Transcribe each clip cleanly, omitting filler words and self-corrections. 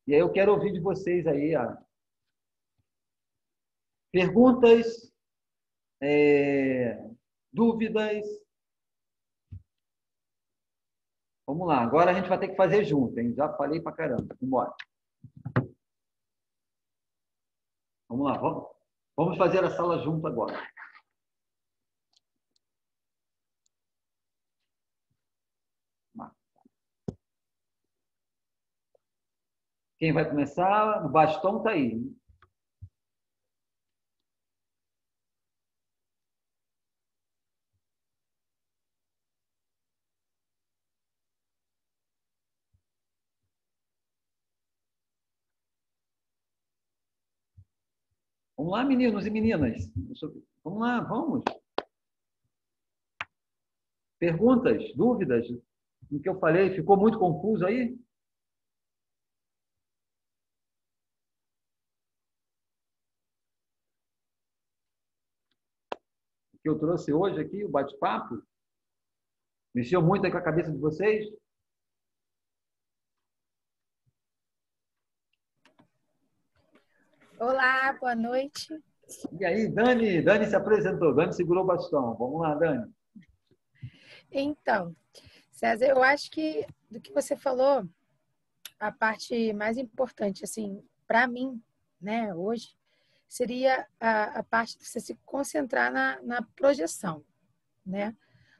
E aí eu quero ouvir de vocês aí, ó, perguntas, dúvidas. Vamos lá, agora a gente vai ter que fazer junto, hein? Já falei pra caramba. Vambora. Vamos lá, vamos fazer a sala junto agora. Quem vai começar? O bastão está aí. Vamos lá, meninos e meninas. Vamos lá, vamos. Perguntas, dúvidas? O que eu falei, ficou muito confuso aí? O que eu trouxe hoje aqui, o bate-papo? Mexeu muito aí com a cabeça de vocês? Olá, boa noite. E aí, Dani? Dani se apresentou. Dani segurou o bastão. Vamos lá, Dani. Então, César, eu acho que do que você falou, a parte mais importante, assim, para mim, né, hoje, seria a parte de você se concentrar na projeção, né?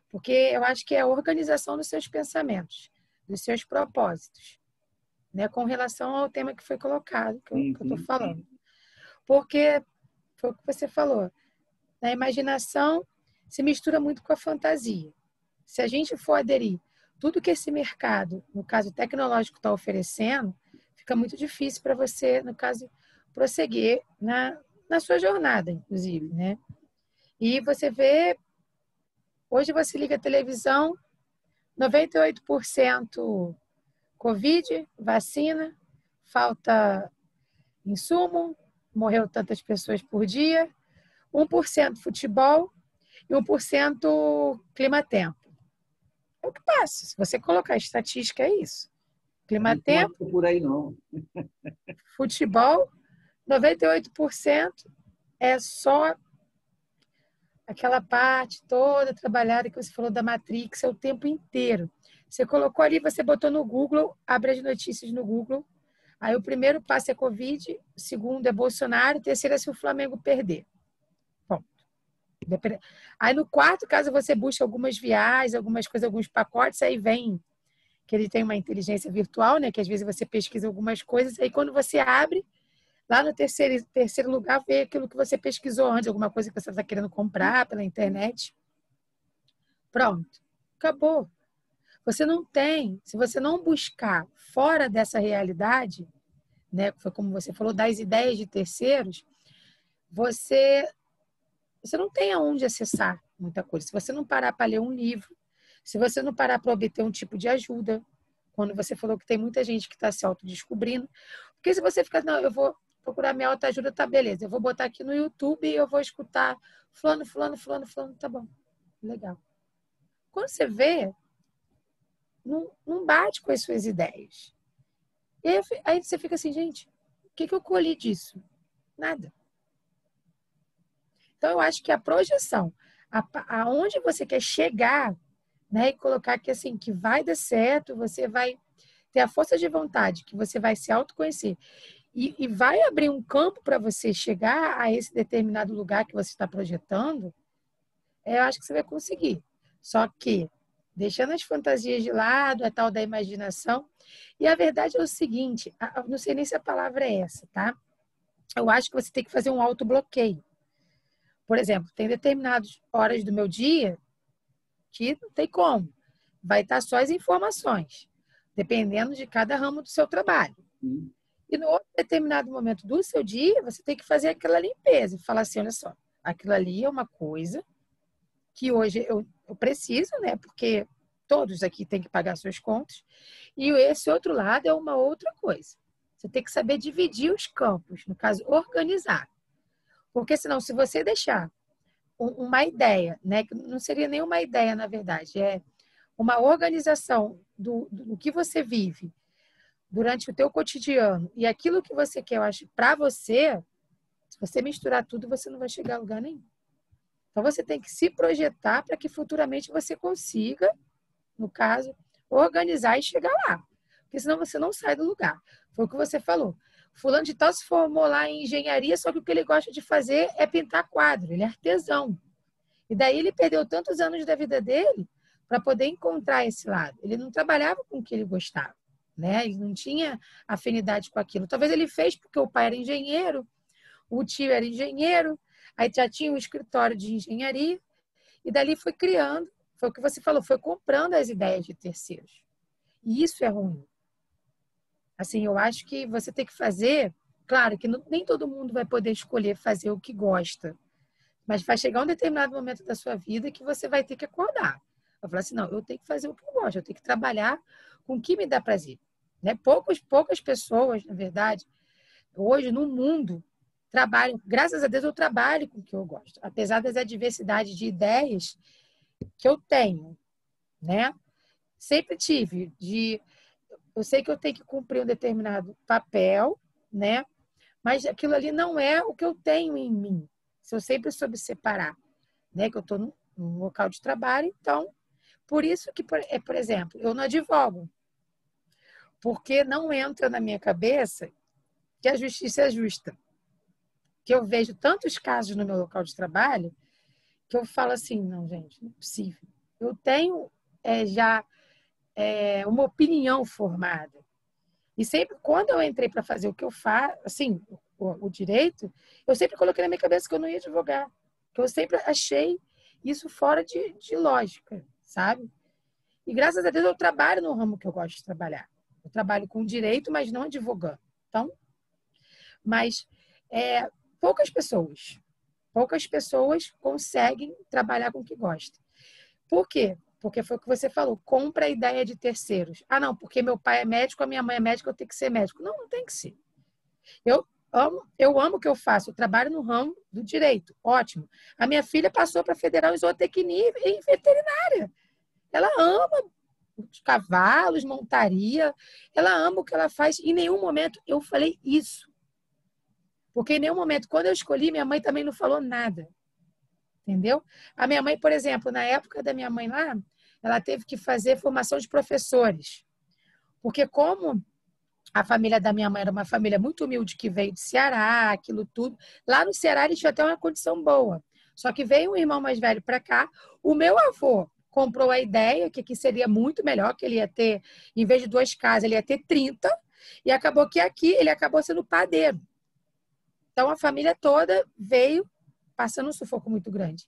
Porque eu acho que é a organização dos seus pensamentos, dos seus propósitos, né, com relação ao tema que foi colocado, que eu estou falando. Porque foi o que você falou, na imaginação se mistura muito com a fantasia. Se a gente for aderir tudo que esse mercado, no caso tecnológico, está oferecendo, fica muito difícil para você, no caso, prosseguir na sua jornada, inclusive, né? E você vê, hoje você liga a televisão, 98% Covid, vacina, falta insumo, morreu tantas pessoas por dia, 1% futebol e 1% clima-tempo. É o que passa. Se você colocar a estatística, é isso. Clima-tempo, Não é por aí, não. futebol, 98% é só aquela parte toda trabalhada que você falou da Matrix, é o tempo inteiro. Você colocou ali, você botou no Google, abre as notícias no Google. Aí o primeiro passo é Covid, o segundo é Bolsonaro, o terceiro é se o Flamengo perder. Ponto. Aí no quarto, caso você busque algumas viagens, algumas coisas, alguns pacotes, aí vem que ele tem uma inteligência virtual, né? Que às vezes você pesquisa algumas coisas, aí quando você abre, lá no terceiro lugar, vê aquilo que você pesquisou antes, alguma coisa que você está querendo comprar pela internet. Pronto. Acabou. Você não tem, se você não buscar fora dessa realidade, né? Foi como você falou, das ideias de terceiros, você não tem aonde acessar muita coisa. Se você não parar para ler um livro, se você não parar para obter um tipo de ajuda, quando você falou que tem muita gente que está se autodescobrindo, porque se você ficar, não, eu vou procurar minha autoajuda, tá, beleza, eu vou botar aqui no YouTube e eu vou escutar fulano, fulano, fulano, fulano, tá bom, legal. Quando você vê, não bate com as suas ideias. E aí você fica assim, gente, o que eu colhi disso? Nada. Então, eu acho que a projeção, aonde você quer chegar, né, e colocar que assim, que vai dar certo, você vai ter a força de vontade, que você vai se autoconhecer e vai abrir um campo para você chegar a esse determinado lugar que você está projetando, eu acho que você vai conseguir. Só que, deixando as fantasias de lado, a tal da imaginação, e a verdade é o seguinte, não sei nem se a palavra é essa, tá? Eu acho que você tem que fazer um autobloqueio. Por exemplo, tem determinadas horas do meu dia que não tem como. Vai estar só as informações, dependendo de cada ramo do seu trabalho. E no outro determinado momento do seu dia, você tem que fazer aquela limpeza e falar assim, olha só, aquilo ali é uma coisa que hoje eu preciso, né? Porque todos aqui têm que pagar suas contas. E esse outro lado é uma outra coisa. Você tem que saber dividir os campos, no caso, organizar. Porque senão, se você deixar uma ideia, né? Que não seria nem uma ideia, na verdade, é uma organização do que você vive, durante o teu cotidiano e aquilo que você quer, eu acho, para você, se você misturar tudo, você não vai chegar a lugar nenhum. Então, você tem que se projetar para que futuramente você consiga, no caso, organizar e chegar lá. Porque senão você não sai do lugar. Foi o que você falou. Fulano de tal se formou lá em engenharia, só que o que ele gosta de fazer é pintar quadro. Ele é artesão. E daí ele perdeu tantos anos da vida dele para poder encontrar esse lado. Ele não trabalhava com o que ele gostava, né? Ele não tinha afinidade com aquilo. Talvez ele fez porque o pai era engenheiro, o tio era engenheiro, aí já tinha um escritório de engenharia, e dali foi criando, foi o que você falou, foi comprando as ideias de terceiros. E isso é ruim. Assim, eu acho que você tem que fazer, claro que nem todo mundo vai poder escolher fazer o que gosta, mas vai chegar um determinado momento da sua vida que você vai ter que acordar. Vai falar assim, não, eu tenho que fazer o que eu gosto, eu tenho que trabalhar com o que me dá prazer. Né? Poucas pessoas, na verdade, hoje no mundo, trabalham, graças a Deus eu trabalho com o que eu gosto, apesar das adversidades de ideias que eu tenho, né? Sempre tive, eu sei que eu tenho que cumprir um determinado papel, né? Mas aquilo ali não é o que eu tenho em mim. Se eu sempre soube separar, né? Que eu estou num local de trabalho, então, por isso que, por exemplo, eu não advogo, porque não entra na minha cabeça que a justiça é justa. Que eu vejo tantos casos no meu local de trabalho que eu falo assim, não, gente, não é possível. Eu tenho já uma opinião formada. E sempre, quando eu entrei para fazer o que eu faço, assim, o direito, eu sempre coloquei na minha cabeça que eu não ia advogar. Que eu sempre achei isso fora de lógica, sabe? E graças a Deus eu trabalho no ramo que eu gosto de trabalhar. Eu trabalho com direito, mas não advogando. Então, mas poucas pessoas conseguem trabalhar com o que gostam. Por quê? Porque foi o que você falou, compra a ideia de terceiros. Ah, não, porque meu pai é médico, a minha mãe é médica, eu tenho que ser médico. Não, não tem que ser. Eu amo o que eu faço, eu trabalho no ramo do direito, ótimo. A minha filha passou para federal em zootecnia e veterinária. Ela ama os cavalos, montaria, ela ama o que ela faz. Em nenhum momento eu falei isso. Porque em nenhum momento, quando eu escolhi, minha mãe também não falou nada. Entendeu? A minha mãe, por exemplo, na época da minha mãe lá, ela teve que fazer formação de professores. Porque como a família da minha mãe era uma família muito humilde que veio de Ceará, aquilo tudo, lá no Ceará eles tinham até uma condição boa. Só que veio um irmão mais velho para cá, o meu avô comprou a ideia que aqui seria muito melhor, que ele ia ter, em vez de 2 casas, ele ia ter 30, e acabou que aqui ele acabou sendo padeiro. Então a família toda veio passando um sufoco muito grande.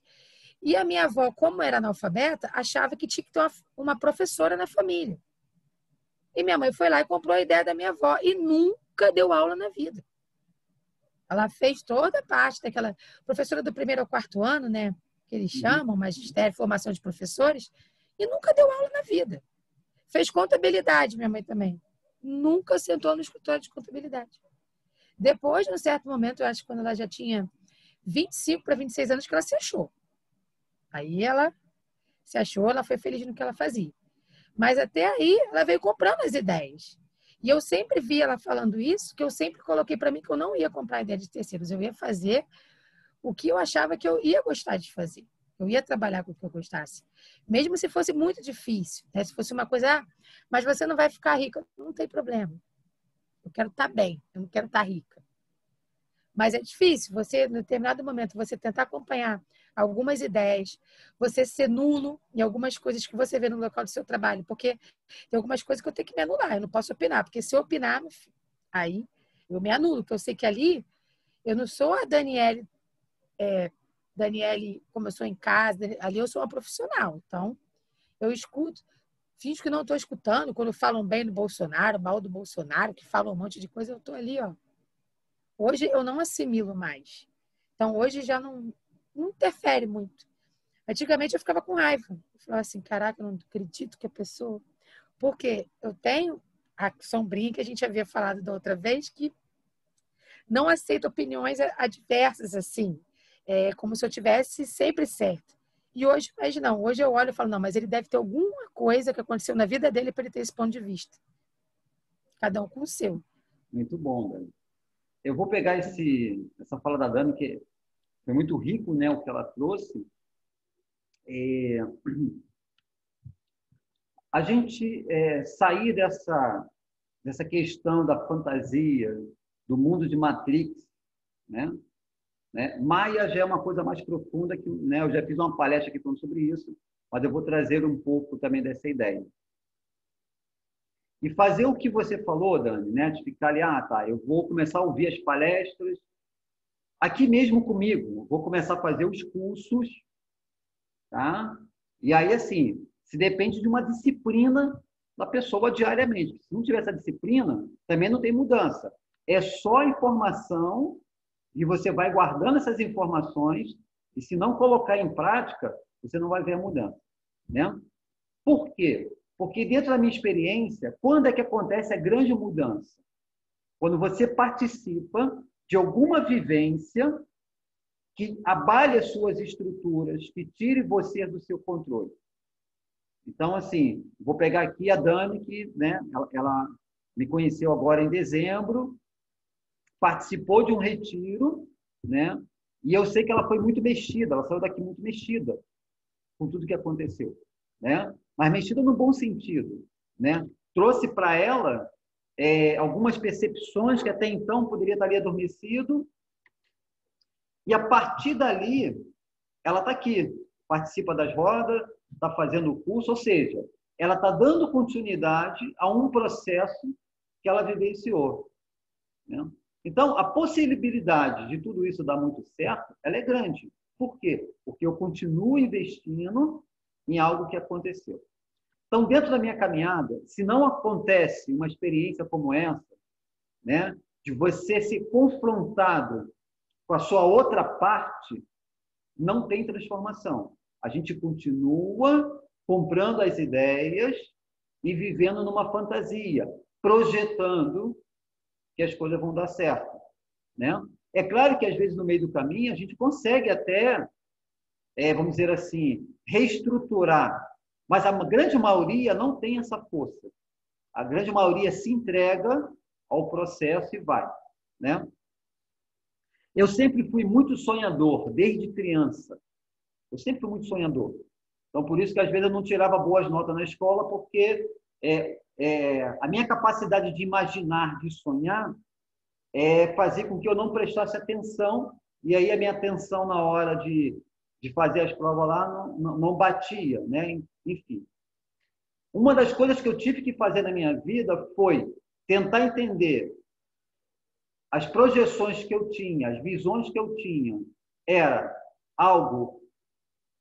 E a minha avó, como era analfabeta, achava que tinha que ter uma professora na família. E minha mãe foi lá e comprou a ideia da minha avó e nunca deu aula na vida. Ela fez toda a parte daquela professora do 1º ao 4º ano, né? Que eles chamam, magistério, formação de professores, e nunca deu aula na vida. Fez contabilidade, minha mãe também. Nunca sentou no escritório de contabilidade. Depois, num certo momento, eu acho que quando ela já tinha 25 para 26 anos, que ela se achou. Aí ela se achou, ela foi feliz no que ela fazia. Mas até aí, ela veio comprando as ideias. E eu sempre vi ela falando isso, que eu sempre coloquei para mim que eu não ia comprar a ideia de terceiros. Eu ia fazer o que eu achava que eu ia gostar de fazer. Eu ia trabalhar com o que eu gostasse. Mesmo se fosse muito difícil. Né? Se fosse uma coisa, mas você não vai ficar rica. Não tem problema. Eu quero estar bem, eu não quero estar rica. Mas é difícil você, em determinado momento, você tentar acompanhar algumas ideias, você ser nulo em algumas coisas que você vê no local do seu trabalho, porque tem algumas coisas que eu tenho que me anular, eu não posso opinar, porque se eu opinar, aí eu me anulo, porque eu sei que ali eu não sou a Daniele, como eu sou em casa, ali eu sou uma profissional, então eu escuto, finjo que não estou escutando, quando falam bem do Bolsonaro, mal do Bolsonaro, que falam um monte de coisa, eu estou ali, ó. Hoje eu não assimilo mais. Então, hoje já não interfere muito. Antigamente eu ficava com raiva. Eu falava assim, caraca, eu não acredito que a pessoa... Porque eu tenho a sombrinha que a gente havia falado da outra vez, que não aceita opiniões adversas, assim. É como se eu tivesse sempre certo. E hoje, mas não. Hoje eu olho e falo, não, mas ele deve ter alguma coisa que aconteceu na vida dele para ele ter esse ponto de vista. cada um com o seu. Muito bom, Dani. Eu vou pegar essa fala da Dani, que foi muito rico, né, o que ela trouxe. A gente sair dessa questão da fantasia, do mundo de Matrix, né? Maia já é uma coisa mais profunda, que, né, eu já fiz uma palestra aqui falando sobre isso, mas eu vou trazer um pouco também dessa ideia. E fazer o que você falou, Dani, né, de ficar ali, tá, eu vou começar a ouvir as palestras, aqui mesmo comigo, vou começar a fazer os cursos, tá? E aí, assim, se depende de uma disciplina da pessoa diariamente. Se não tiver essa disciplina, também não tem mudança. É só informação e você vai guardando essas informações e se não colocar em prática, você não vai ver a mudança, né? Por quê? Porque dentro da minha experiência, quando é que acontece a grande mudança? Quando você participa de alguma vivência que abale as suas estruturas, que tire você do seu controle. Então, assim, vou pegar aqui a Dani, que, né, ela me conheceu agora em dezembro, participou de um retiro, né? E eu sei que ela foi muito mexida, ela saiu daqui muito mexida com tudo que aconteceu, né? Mas mexida no bom sentido, né? Trouxe para ela algumas percepções que até então poderia estar ali adormecido, e a partir dali ela está aqui, participa das rodas, está fazendo o curso, ou seja, ela está dando continuidade a um processo que ela vivenciou, né? Então, a possibilidade de tudo isso dar muito certo, ela é grande. Por quê? Porque eu continuo investindo em algo que aconteceu. Então, dentro da minha caminhada, se não acontece uma experiência como essa, né, de você ser confrontado com a sua outra parte, não tem transformação. A gente continua comprando as ideias e vivendo numa fantasia, projetando que as coisas vão dar certo, né? É claro que, às vezes, no meio do caminho, a gente consegue até, vamos dizer assim, reestruturar, mas a grande maioria não tem essa força. A grande maioria se entrega ao processo e vai, né? Eu sempre fui muito sonhador, desde criança. Eu sempre fui muito sonhador. Então, por isso que, às vezes, eu não tirava boas notas na escola, porque a minha capacidade de imaginar, de sonhar, fazia com que eu não prestasse atenção, e aí a minha atenção na hora de fazer as provas lá não batia, né? Enfim. Uma das coisas que eu tive que fazer na minha vida foi tentar entender as projeções que eu tinha, as visões que eu tinha, era algo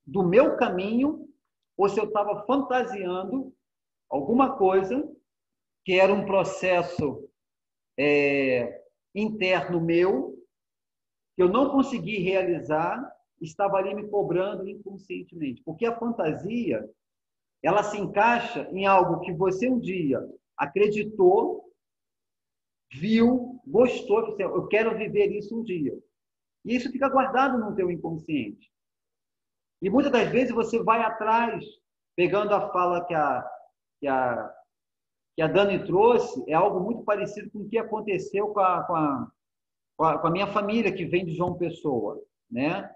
do meu caminho, ou se eu estava fantasiando alguma coisa que era um processo interno meu, que eu não consegui realizar, estava ali me cobrando inconscientemente. Porque a fantasia, ela se encaixa em algo que você um dia acreditou, viu, gostou, disse, eu quero viver isso um dia. E isso fica guardado no teu inconsciente. E muitas das vezes você vai atrás, pegando a fala que a Dani trouxe, é algo muito parecido com o que aconteceu com a minha família, que vem de João Pessoa, né?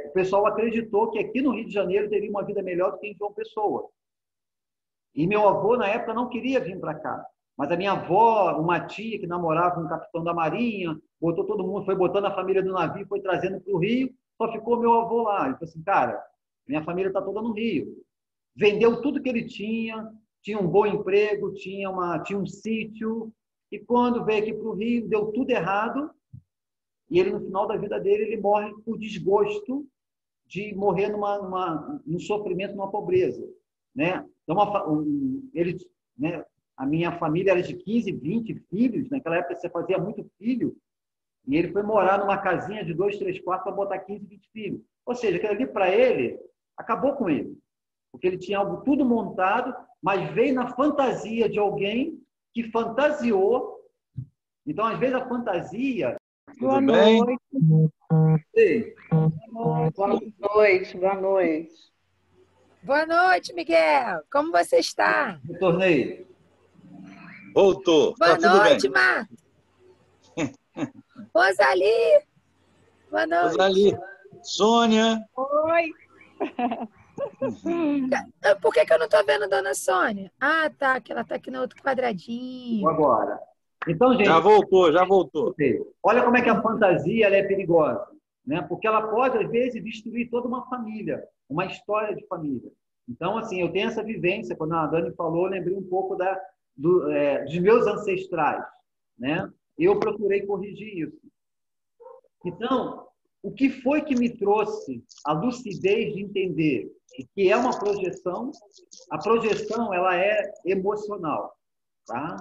O pessoal acreditou que aqui no Rio de Janeiro teria uma vida melhor do que em João Pessoa. E meu avô, na época, não queria vir para cá. Mas a minha avó, uma tia que namorava um capitão da Marinha, botou todo mundo, foi botando a família do navio, foi trazendo para o Rio, só ficou meu avô lá. Ele falou assim, cara, minha família está toda no Rio. Vendeu tudo que ele tinha um bom emprego, tinha um sítio, e quando veio aqui para o Rio, deu tudo errado, e ele, no final da vida dele, ele morre por desgosto de morrer num sofrimento, numa pobreza, né? Então, né, a minha família era de 15, 20 filhos, naquela época você fazia muito filho, e ele foi morar numa casinha de 2, 3 quartos para botar 15, 20 filhos. Ou seja, aquilo ali para ele, acabou com ele, porque ele tinha algo tudo montado, mas veio na fantasia de alguém que fantasiou. Então, às vezes, a fantasia... Boa noite. Ei. Boa noite, boa noite. Boa noite, Miguel. Como você está? Retornei. Voltou. Boa Tá tudo noite, bem. Marta. Rosali, boa noite. Rosali. Sônia. Oi. Por que eu não estou vendo a dona Sônia? Ah, tá, que ela está aqui no outro quadradinho. Agora. Então, gente, Já voltou, já voltou. olha como é que a fantasia ela é perigosa, né? Porque ela pode, às vezes, destruir toda uma família, uma história de família. Então, assim, eu tenho essa vivência. Quando a Dani falou, eu lembrei um pouco dos meus ancestrais, né? Eu procurei corrigir isso. Então, o que foi que me trouxe a lucidez de entender que é uma projeção? A projeção, ela é emocional, tá?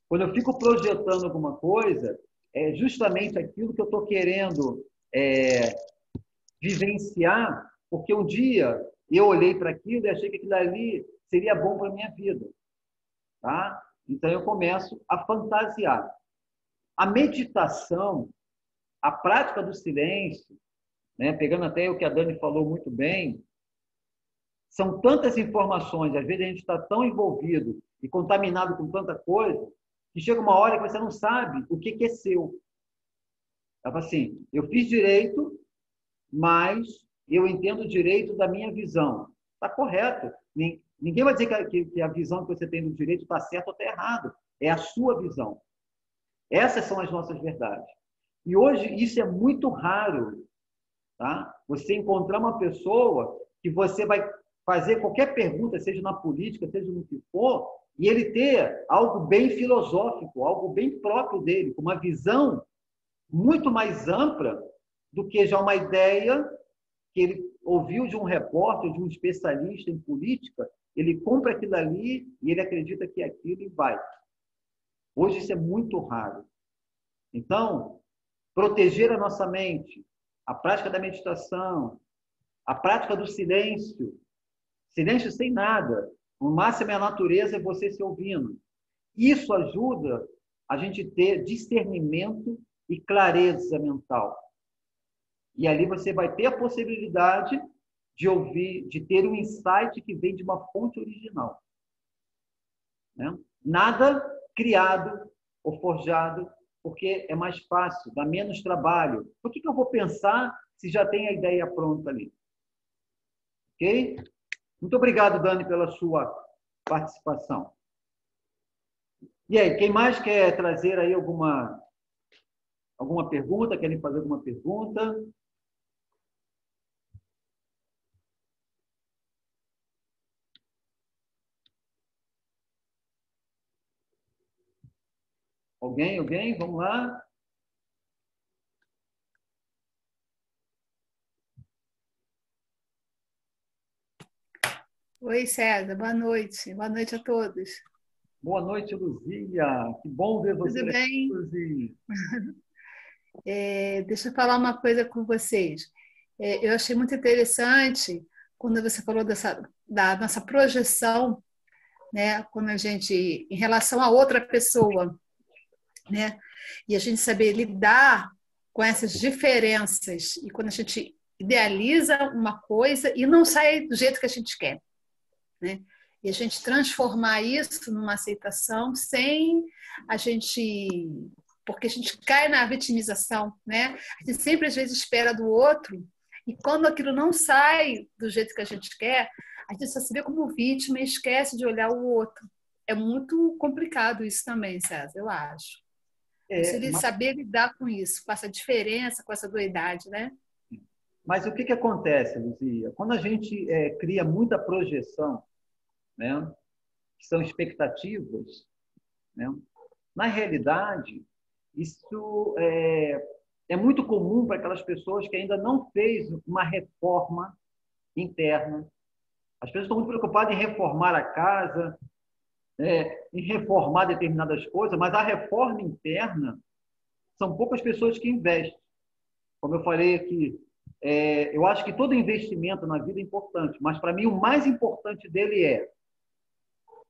Quando eu fico projetando alguma coisa, é justamente aquilo que eu estou querendo vivenciar, porque um dia eu olhei para aquilo e achei que aquilo ali seria bom para a minha vida, tá? Então, eu começo a fantasiar. A meditação, a prática do silêncio, né? Pegando até o que a Dani falou muito bem, são tantas informações, às vezes a gente está tão envolvido e contaminado com tanta coisa, que chega uma hora que você não sabe o que é seu. Ela fala assim, eu fiz direito, mas eu entendo direito da minha visão. Está correto. Ninguém vai dizer que a visão que você tem do direito está certa ou está errado. É a sua visão. Essas são as nossas verdades. E hoje isso é muito raro, tá? Você encontrar uma pessoa que você vai fazer qualquer pergunta, seja na política, seja no que for, e ele ter algo bem filosófico, algo bem próprio dele, com uma visão muito mais ampla do que já uma ideia que ele ouviu de um repórter, de um especialista em política, ele compra aquilo ali e ele acredita que é aquilo e vai. Hoje isso é muito raro. Então, proteger a nossa mente, a prática da meditação, a prática do silêncio, silêncio sem nada, o máximo é a natureza e você se ouvindo. Isso ajuda a gente ter discernimento e clareza mental. E ali você vai ter a possibilidade de ouvir, de ter um insight que vem de uma fonte original. Né? Nada criado ou forjado, porque é mais fácil, dá menos trabalho. Por que eu vou pensar se já tem a ideia pronta ali? Ok? Muito obrigado, Dani, pela sua participação. E aí, quem mais quer trazer aí alguma pergunta? Querem fazer alguma pergunta? Alguém? Vamos lá. Oi, César, boa noite. Boa noite a todos. Boa noite, Luzia. Que bom ver você. Tudo bem? Luzia. Deixa eu falar uma coisa com vocês. Eu achei muito interessante quando você falou da nossa projeção, né? Quando a gente, em relação a outra pessoa, né? E a gente saber lidar com essas diferenças e quando a gente idealiza uma coisa e não sai do jeito que a gente quer, né? E a gente transformar isso numa aceitação sem a gente... Porque a gente cai na vitimização, né? A gente sempre, às vezes, espera do outro e quando aquilo não sai do jeito que a gente quer, a gente só se vê como vítima e esquece de olhar o outro. É muito complicado isso também, César, eu acho. Você saber lidar com isso, com essa diferença, com essa dualidade, né? Mas o que acontece, Luzia? Quando a gente cria muita projeção, né, que são expectativas, né, na realidade, isso é muito comum para aquelas pessoas que ainda não fez uma reforma interna. As pessoas estão muito preocupadas em reformar a casa, em reformar determinadas coisas, mas a reforma interna são poucas pessoas que investem. Como eu falei aqui, eu acho que todo investimento na vida é importante, mas para mim o mais importante dele é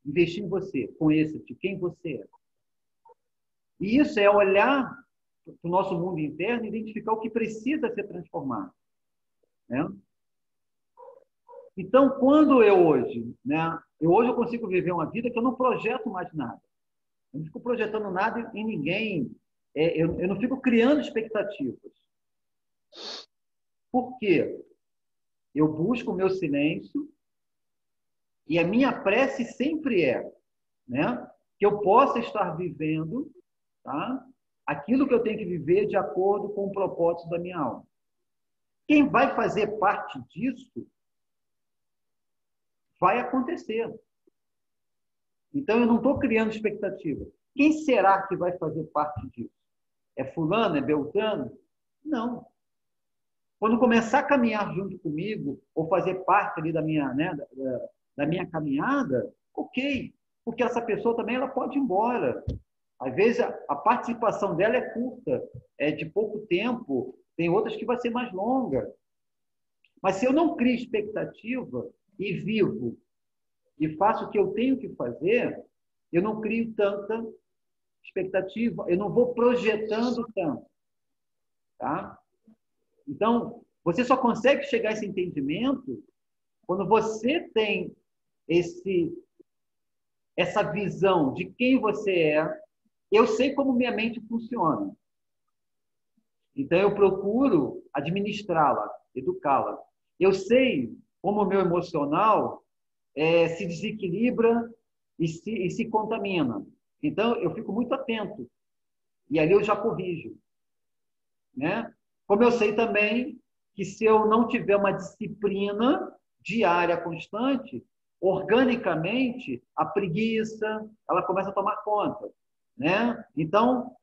investir em você, conheça-te, quem você é. E isso é olhar para o nosso mundo interno e identificar o que precisa ser transformado. Né? Então, quando eu hoje eu consigo viver uma vida que eu não projeto mais nada. Eu não fico projetando nada em ninguém. Eu não fico criando expectativas. Por quê? Eu busco o meu silêncio e a minha prece sempre né, que eu possa estar vivendo, tá, aquilo que eu tenho que viver de acordo com o propósito da minha alma. Quem vai fazer parte disso vai acontecer. Então, eu não estou criando expectativa. Quem será que vai fazer parte disso? É fulano? É beltrano? Não. Quando começar a caminhar junto comigo, ou fazer parte ali da minha, né, da minha caminhada, ok. Porque essa pessoa também ela pode ir embora. Às vezes, a participação dela é curta, é de pouco tempo, tem outras que vai ser mais longa. Mas se eu não crio expectativa e vivo e faço o que eu tenho que fazer, eu não crio tanta expectativa, eu não vou projetando tanto. Tá? Então, você só consegue chegar a esse entendimento quando você tem essa visão de quem você é. Eu sei como minha mente funciona. Então, eu procuro administrá-la, educá-la. Eu sei como o meu emocional se desequilibra e se contamina. Então, eu fico muito atento. E ali eu já corrijo. Né? Como eu sei também que se eu não tiver uma disciplina diária constante, organicamente, a preguiça, ela começa a tomar conta. Né? Então,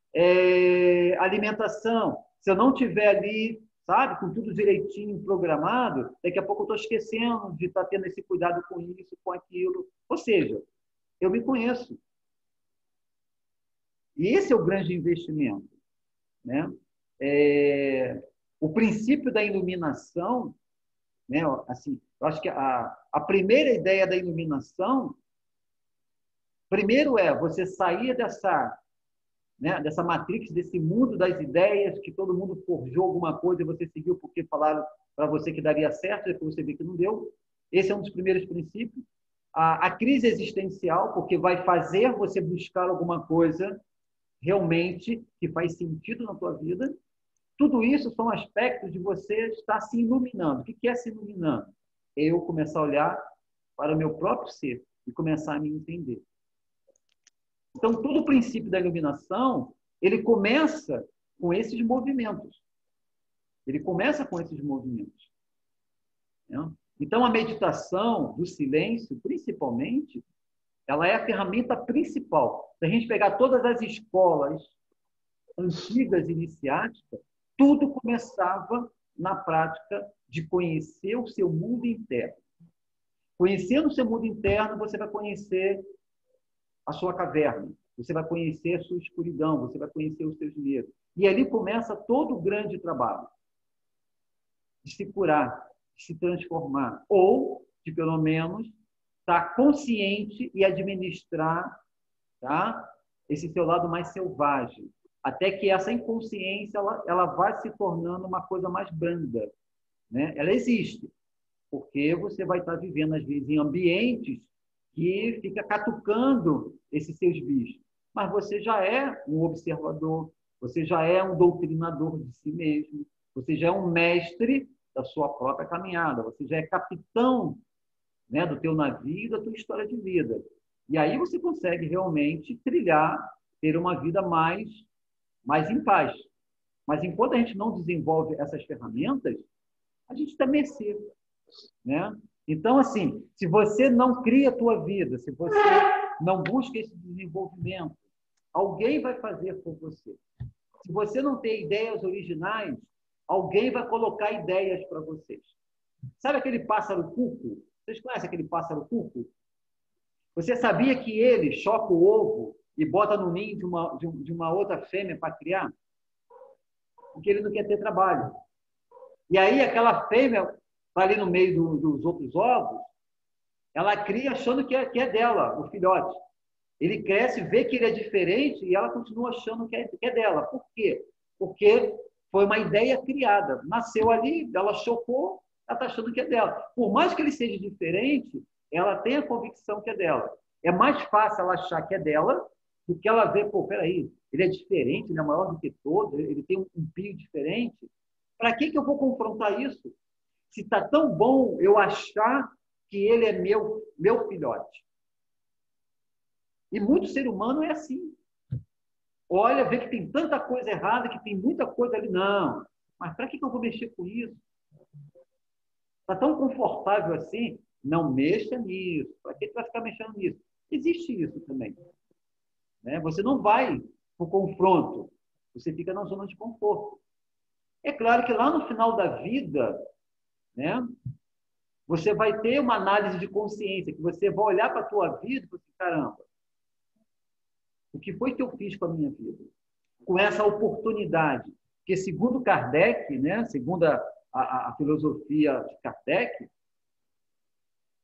alimentação, se eu não tiver ali, sabe, com tudo direitinho programado, daqui a pouco eu estou esquecendo de estar tendo esse cuidado com isso, com aquilo. Ou seja, eu me conheço. E esse é o grande investimento. Né? O princípio da iluminação, né? Assim, eu acho que a primeira ideia da iluminação, primeiro você sair dessa matrix, desse mundo das ideias, que todo mundo forjou alguma coisa e você seguiu porque falaram para você que daria certo, depois você vê que não deu. Esse é um dos primeiros princípios. A crise existencial, porque vai fazer você buscar alguma coisa realmente que faz sentido na tua vida. Tudo isso são aspectos de você estar se iluminando. O que é se iluminando? É eu começar a olhar para o meu próprio ser e começar a me entender. Então, todo o princípio da iluminação, ele começa com esses movimentos. Ele começa com esses movimentos. Né? Então, a meditação do silêncio, principalmente, ela é a ferramenta principal. Se a gente pegar todas as escolas antigas iniciáticas, tudo começava na prática de conhecer o seu mundo interno. Conhecendo o seu mundo interno, você vai conhecer a sua caverna, você vai conhecer a sua escuridão, você vai conhecer os seus medos. E ali começa todo o grande trabalho de se curar, de se transformar, ou de, pelo menos, estar consciente e administrar, tá, esse seu lado mais selvagem, até que essa inconsciência ela vai se tornando uma coisa mais branda. Né? Ela existe, porque você vai estar vivendo, às vezes, em ambientes que fica catucando esses seus bichos. Mas você já é um observador, você já é um doutrinador de si mesmo, você já é um mestre da sua própria caminhada, você já é capitão, né, do teu navio e da tua história de vida. E aí você consegue realmente trilhar, ter uma vida mais em paz. Mas enquanto a gente não desenvolve essas ferramentas, a gente está à mercê. Né? Então, assim, se você não cria a tua vida, se você não busca esse desenvolvimento, alguém vai fazer por você. Se você não tem ideias originais, alguém vai colocar ideias para vocês. Sabe aquele pássaro cuco? Vocês conhecem aquele pássaro cuco? Você sabia que ele choca o ovo e bota no ninho de uma outra fêmea para criar? Porque ele não quer ter trabalho. E aí aquela fêmea está ali no meio dos outros ovos, ela cria achando que é dela, o filhote. Ele cresce, vê que ele é diferente e ela continua achando que é dela. Por quê? Porque foi uma ideia criada. Nasceu ali, ela chocou, ela está achando que é dela. Por mais que ele seja diferente, ela tem a convicção que é dela. É mais fácil ela achar que é dela porque ela vê, pô, peraí, ele é diferente, ele é maior do que todos, ele tem um pio diferente. Para que eu vou confrontar isso? Se está tão bom eu achar que ele é meu filhote. E muito ser humano é assim. Olha, vê que tem tanta coisa errada, que tem muita coisa ali. Não, mas para que eu vou mexer com isso? Está tão confortável assim? Não mexa nisso. Para que você vai ficar mexendo nisso? Existe isso também. Né? Você não vai para o confronto. Você fica na zona de conforto. É claro que lá no final da vida, né, você vai ter uma análise de consciência, que você vai olhar para a tua vida e falar assim, caramba, o que foi que eu fiz com a minha vida? Com essa oportunidade. Porque, segundo Kardec, né, segundo a filosofia de Kardec,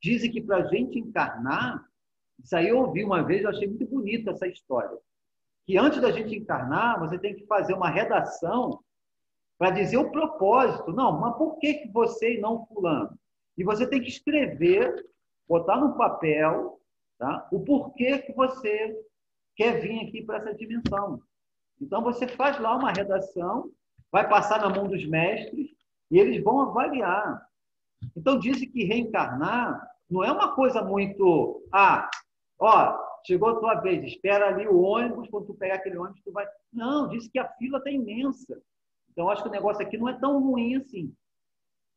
dizem que para a gente encarnar, isso aí eu ouvi uma vez, eu achei muito bonita essa história, que antes da gente encarnar, você tem que fazer uma redação para dizer o propósito. Não, mas por que você e não fulano? E você tem que escrever, botar no papel, tá, o porquê que você quer vir aqui para essa dimensão. Então, você faz lá uma redação, vai passar na mão dos mestres e eles vão avaliar. Então, dizem que reencarnar não é uma coisa muito... chegou a tua vez, espera ali o ônibus, quando tu pegar aquele ônibus, tu vai... Não, disse que a fila está imensa. Então, acho que o negócio aqui não é tão ruim assim.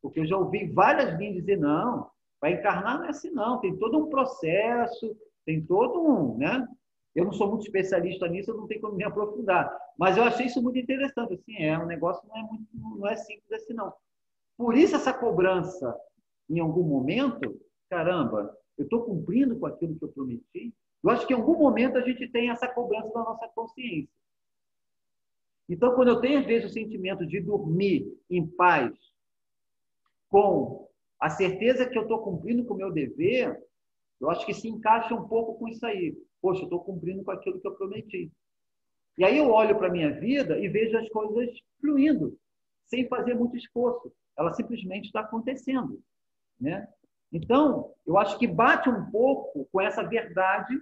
Porque eu já ouvi várias linhas dizer, não, para encarnar não é assim, não. Tem todo um processo, tem todo um... né? Eu não sou muito especialista nisso, eu não tenho como me aprofundar. Mas eu achei isso muito interessante. Assim, o negócio não é simples assim, não. Por isso, essa cobrança, em algum momento, caramba, eu estou cumprindo com aquilo que eu prometi. Eu acho que em algum momento a gente tem essa cobrança da nossa consciência. Então, quando eu tenho, às vezes, o sentimento de dormir em paz, com a certeza que eu estou cumprindo com o meu dever, eu acho que se encaixa um pouco com isso aí. Poxa, eu estou cumprindo com aquilo que eu prometi. E aí eu olho para a minha vida e vejo as coisas fluindo, sem fazer muito esforço. Ela simplesmente está acontecendo. Né? Então, eu acho que bate um pouco com essa verdade,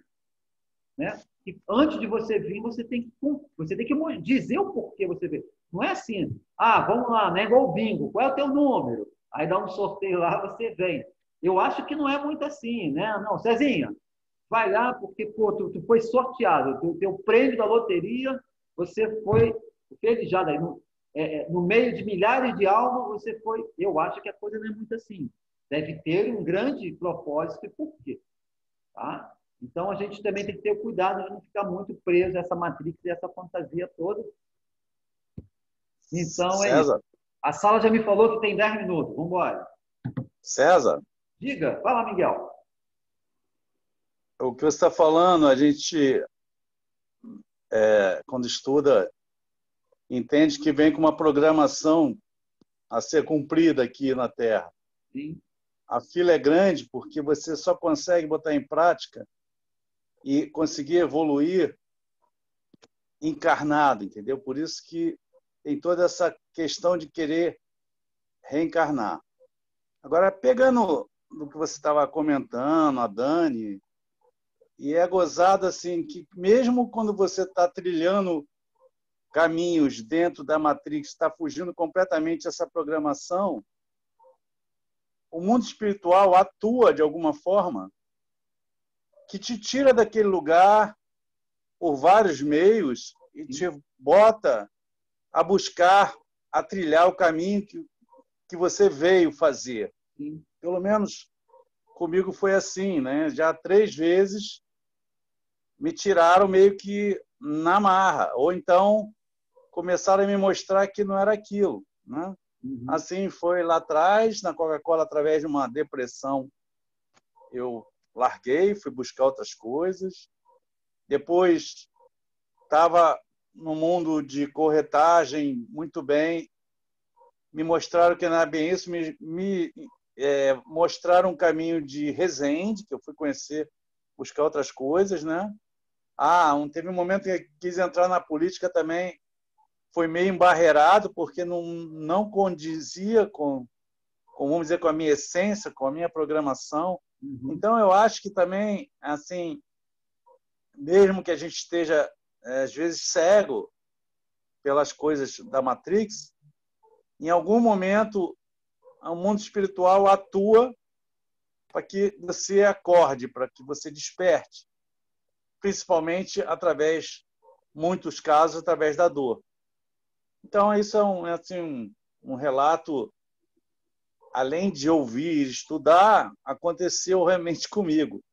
né? Que antes de você vir, você tem que dizer o porquê você veio. Não é assim, vamos lá, não é igual o bingo, qual é o teu número? Aí dá um sorteio lá, você vem. Eu acho que não é muito assim, né? Não, Cezinha, vai lá porque pô, tu foi sorteado, o teu prêmio da loteria, você foi felizado aí. No meio de milhares de almas, você foi... Eu acho que a coisa não é muito assim. Deve ter um grande propósito e porquê. Tá? Então, a gente também tem que ter cuidado de não ficar muito preso a essa matrix e essa fantasia toda. Então, César. É isso. A sala já me falou que tem 10 minutos. Vamos embora. César. Diga. Fala, Miguel. O que você está falando, a gente, quando estuda, entende que vem com uma programação a ser cumprida aqui na Terra. Sim. A fila é grande porque você só consegue botar em prática e conseguir evoluir encarnado, entendeu? Por isso que tem toda essa questão de querer reencarnar. Agora, pegando do que você estava comentando, a Dani, e é gozado assim, que mesmo quando você está trilhando caminhos dentro da Matrix, está fugindo completamente dessa programação, o mundo espiritual atua de alguma forma que te tira daquele lugar por vários meios e te bota a buscar, a trilhar o caminho que você veio fazer. Pelo menos comigo foi assim, né? Já 3 vezes me tiraram meio que na marra, ou então começaram a me mostrar que não era aquilo, né? Assim foi lá atrás, na Coca-Cola, através de uma depressão, eu larguei, fui buscar outras coisas. Depois estava no mundo de corretagem, muito bem, me mostraram que não era bem isso, me mostraram um caminho de Resende, que eu fui conhecer, buscar outras coisas, né? Teve um momento que quis entrar na política também, foi meio embarreirado, porque não condizia com, vamos dizer, com a minha essência, com a minha programação. Então, eu acho que também, assim, mesmo que a gente esteja, às vezes, cego pelas coisas da Matrix, em algum momento o mundo espiritual atua para que você acorde, para que você desperte, principalmente através, muitos casos, através da dor. Então, isso é assim, um relato, além de ouvir, estudar, aconteceu realmente comigo.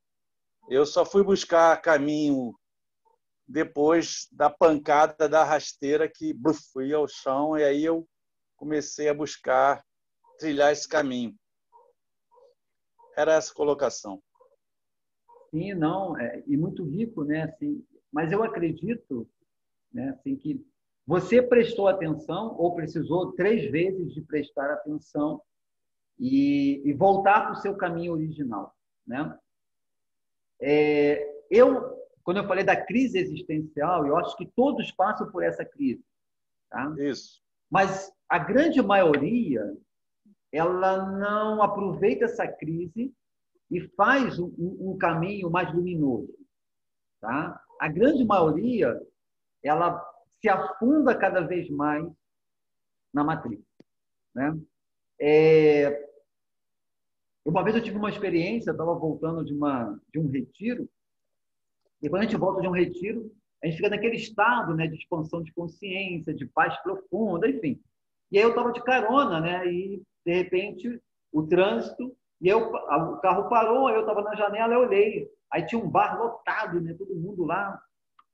Eu só fui buscar caminho depois da pancada da rasteira que fui ao chão, e aí eu comecei a buscar trilhar esse caminho. Era essa colocação. Sim, não, e muito rico, né? Assim, mas eu acredito, né, assim, que você prestou atenção ou precisou 3 vezes de prestar atenção e voltar para o seu caminho original, né? Quando eu falei da crise existencial, eu acho que todos passam por essa crise, tá? Isso. Mas a grande maioria, ela não aproveita essa crise e faz um caminho mais luminoso, tá? A grande maioria, ela se afunda cada vez mais na matriz, né? Uma vez eu tive uma experiência, eu estava voltando de um retiro, e quando a gente volta de um retiro, a gente fica naquele estado, né, de expansão de consciência, de paz profunda, enfim. E aí eu estava de carona, né, e de repente o trânsito, o carro parou, aí eu estava na janela, eu olhei, aí tinha um bar lotado, né, todo mundo lá,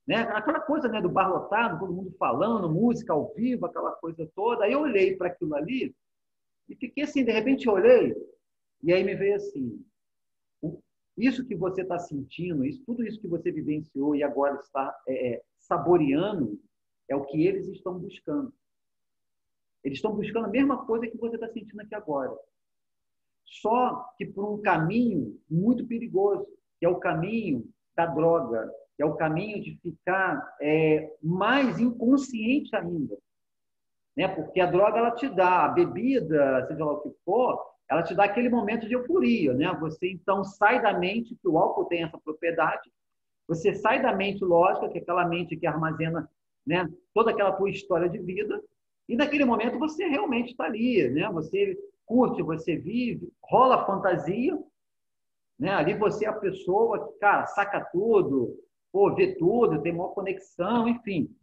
né, aquela coisa, né, do bar lotado, todo mundo falando, música ao vivo, aquela coisa toda. Aí eu olhei para aquilo ali e fiquei assim, de repente eu olhei, e aí me veio assim, isso que você está sentindo, tudo isso que você vivenciou e agora está saboreando, é o que eles estão buscando. Eles estão buscando a mesma coisa que você está sentindo aqui agora. Só que por um caminho muito perigoso, que é o caminho da droga, que é o caminho de ficar mais inconsciente ainda. Né? Porque a droga, ela te dá, a bebida, seja lá o que for, ela te dá aquele momento de euforia, né? Você, então, sai da mente, que o álcool tem essa propriedade, você sai da mente lógica, que é aquela mente que armazena, né, toda aquela tua história de vida, e naquele momento você realmente está ali, né? Você curte, você vive, rola fantasia, né? Ali você é a pessoa que, cara, saca tudo, pô, vê tudo, tem maior conexão, enfim.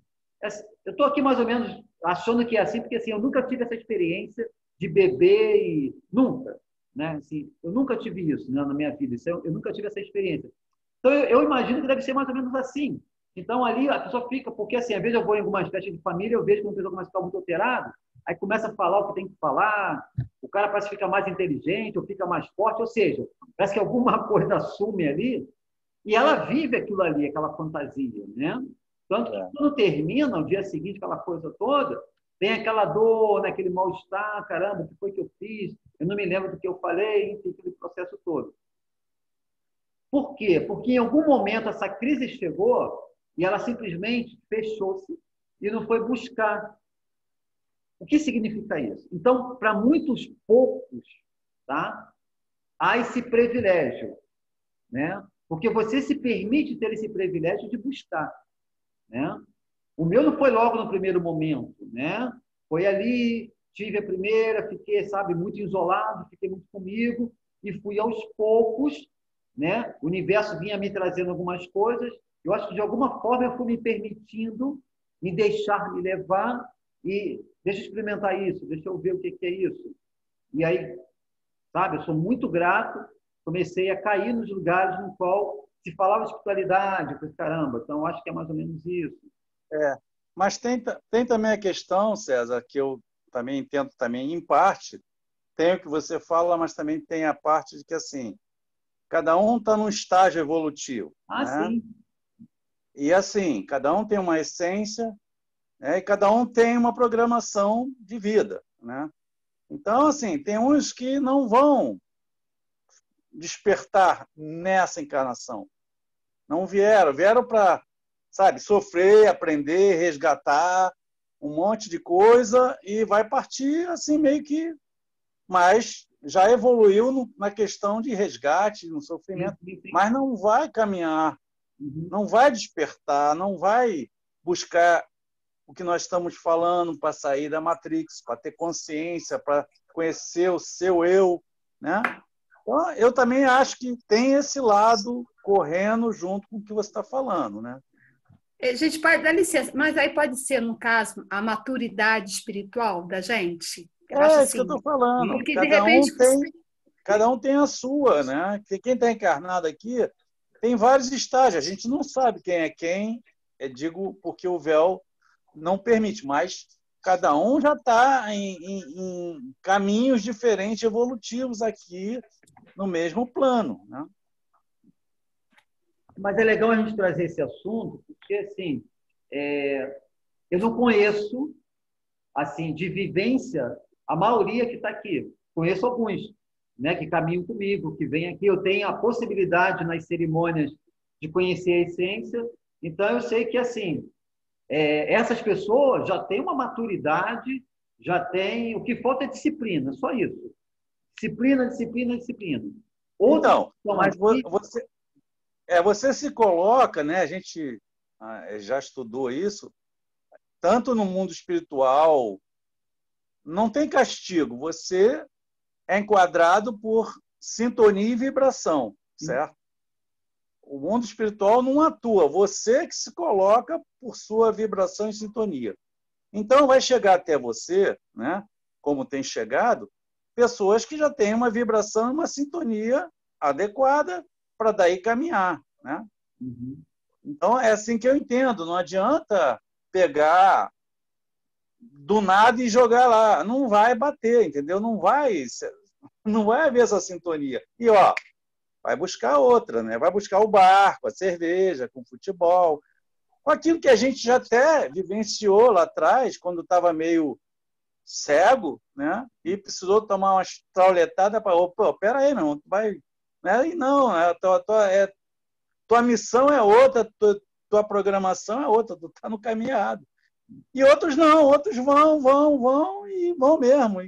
Eu estou aqui mais ou menos achando que é assim, porque assim, eu nunca tive essa experiência de beber e nunca, né? Assim, eu nunca tive isso, né, na minha vida. Eu nunca tive essa experiência. Então eu imagino que deve ser mais ou menos assim. Então ali a pessoa fica, porque assim, às vezes eu vou em algumas festas de família, eu vejo que uma pessoa começa a ficar muito alterada, aí começa a falar o que tem que falar, o cara parece que fica mais inteligente, ou fica mais forte, ou seja, parece que alguma coisa assume ali e ela vive aquilo ali, aquela fantasia, né? Tanto que quando termina, o dia seguinte, aquela coisa toda, tem aquela dor, né, aquele mal-estar, caramba, o que foi que eu fiz? Eu não me lembro do que eu falei, enfim, aquele processo todo. Por quê? Porque em algum momento essa crise chegou e ela simplesmente fechou-se e não foi buscar. O que significa isso? Então, para muitos poucos, tá, há esse privilégio, né? Porque você se permite ter esse privilégio de buscar, né? O meu não foi logo no primeiro momento, né? Foi ali, tive a primeira, fiquei, sabe, muito isolado, fiquei muito comigo e fui aos poucos, né? O universo vinha me trazendo algumas coisas. Eu acho que de alguma forma eu fui me permitindo me deixar me levar e deixa eu experimentar isso, deixa eu ver o que é isso. E aí, sabe, eu sou muito grato, comecei a cair nos lugares no qual se falava de espiritualidade, eu falei, caramba, então acho que é mais ou menos isso. Mas tem também a questão, César, que eu também entendo também, em parte, tem o que você fala, mas também tem a parte de que, assim, cada um está num estágio evolutivo. Né? Sim. E, assim, cada um tem uma essência, né? E cada um tem uma programação de vida. Né? Então, assim, tem uns que não vão despertar nessa encarnação. Não vieram para, sabe, sofrer, aprender, resgatar um monte de coisa e vai partir assim meio que, mas já evoluiu na questão de resgate, no sofrimento, mas não vai caminhar Não vai despertar, não vai buscar o que nós estamos falando para sair da Matrix, para ter consciência, para conhecer o seu eu, né? Então, eu também acho que tem esse lado correndo junto com o que você está falando, né? Gente, dá licença, mas aí pode ser, no caso, a maturidade espiritual da gente? Eu acho Isso que eu assim, estou falando. porque de repente Cada um tem a sua, né? Quem está encarnado aqui tem vários estágios. A gente não sabe quem é quem, digo porque o véu não permite, mas cada um já está em caminhos diferentes, evolutivos aqui no mesmo plano, né? Mas é legal a gente trazer esse assunto, porque assim, eu não conheço assim de vivência a maioria que está aqui. Conheço alguns, né, que caminham comigo, que vêm aqui. Eu tenho a possibilidade nas cerimônias de conhecer a essência. Então eu sei que assim essas pessoas já têm uma maturidade, já têm. O que falta é disciplina, só isso. Disciplina, disciplina, disciplina. Então, mas você se coloca, né? A gente já estudou isso, tanto no mundo espiritual, não tem castigo. Você é enquadrado por sintonia e vibração, certo? O mundo espiritual não atua, você que se coloca por sua vibração e sintonia. Então, vai chegar até você, né, como tem chegado, pessoas que já têm uma vibração e uma sintonia adequada para daí caminhar, né? Então, é assim que eu entendo. Não adianta pegar do nada e jogar lá. Não vai bater, entendeu? Não vai haver essa sintonia. E, vai buscar outra, né? Vai buscar o bar, com a cerveja, com o futebol, com aquilo que a gente já até vivenciou lá atrás, quando estava meio cego, né? E precisou tomar uma traulhetada para, pera aí, não, vai, né? E não, tua missão é outra, tua programação é outra, tu está no caminho errado. E outros não, outros vão e vão mesmo.